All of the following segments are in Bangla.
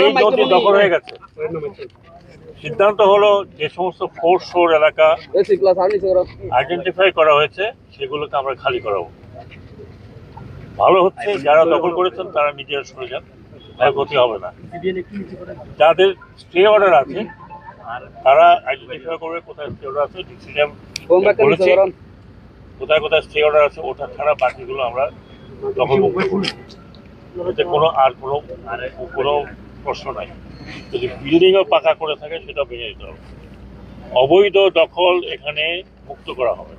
এই নদী দখল হয়ে গেছে। সিদ্ধান্ত হলো যে সমস্ত ফোর্স শোর এলাকা আইডেন্টিফাই করা হয়েছে সেগুলোকে আমরা খালি করাবো। ভালো হচ্ছে যারা দখল করেছেন তারা নিজেরা সরে যান, ক্ষতি হবে না। যাদের স্টে অর্ডার আছে তারা আইডেন্টিফাই করবে কোথায় স্টে অর্ডার আছে, ডিসিশন বলেছি কোথায় কোথায় স্টে অর্ডার আছে, ওটা ছাড়া বাকিগুলো আমরা দখল মুক্ত করব। এতে কোনো প্রশ্ন নাই। যদি বিল্ডিংও পাকা করে থাকে সেটা ভেঙে দিতে হবে। অবৈধ দখল এখানে মুক্ত করা হবে,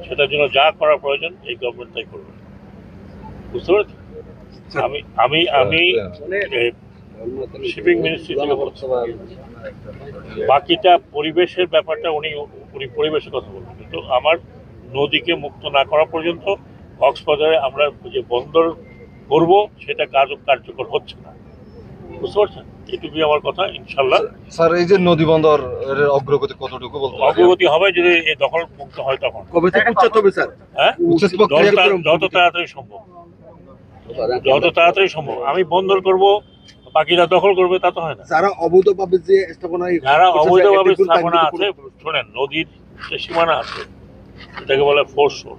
সেটার জন্য যা করা প্রয়োজন এই গভর্নমেন্ট তাই করবে। বুঝতে পারছি। আমি শিপিং মিনিস্ট্রি থেকে বলছি, বাকিটা পরিবেশের ব্যাপারটা উনি পরিবেশের কথা বলবেন, কিন্তু আমার নদীকে মুক্ত না করা পর্যন্ত কক্সবাজারে আমরা যে বন্দর করব সেটা কার্যকর হচ্ছে না। বুঝতে পারছেন? এটুকুই আমার কথা। ইনশাল্লাহ স্যার, এই যে নদী বন্দর অগ্রগতি কতটুকু বলতে অগ্রগতি হবে যদি এই দখল মুক্ত হয় তখন। কবে থেকে উচ্ছেদ হবে স্যার? হ্যাঁ, যত তাড়াতাড়ি সম্ভব, যত তাড়াতাড়ি সম্ভব। আমি বন্দর করব, বাকিরা দখল করবে তা তো হয় না। যারা অবৈধভাবে যে স্থাপনা আছে, শোনেন, নদীর যে সীমানা আছে এটাকে বলে ফোর্স শোর।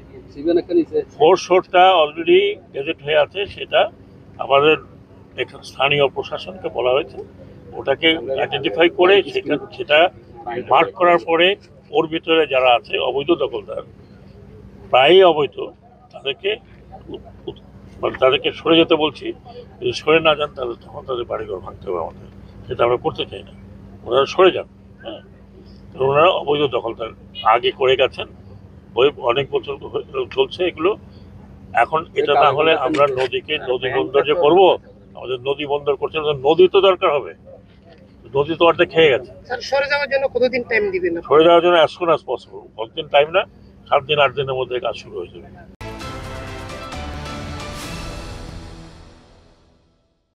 ফোর্স শোরটা অলরেডি গেজেট হয়ে আছে, সেটা আমাদের স্থানীয় প্রশাসনকে বলা হয়েছে ওটাকে আইডেন্টিফাই করে সেটা মার্ক করার পরে ওর ভিতরে যারা আছে অবৈধ দখলদার, প্রায়ই অবৈধ, তাদেরকে সরে যেতে বলছি। যদি সরে না যান তাহলে তখন তাদের বাড়িঘর ভাঙতে হবে আমাদের, সেটা আমরা করতে চাই না। ওনারা সরে যান। হ্যাঁ, ওনারা অবৈধ দখলদার আগে করে গেছেন, ওই অনেক বছর চলছে এগুলো। এখন এটা না হলে আমরা নদী বন্দর যে করবো, আমাদের নদী বন্দর করছে, নদী তো দরকার হবে, নদী তো অর্ধেক খেয়ে গেছে। সরে যাওয়ার জন্য কতদিন টাইম দিবেন? সরে যাওয়ার জন্য অ্যাজ সুন অ্যাজ পসিবল। কতদিন টাইম না, 7 দিন 8 দিনের মধ্যে কাজ শুরু হয়ে যাবে।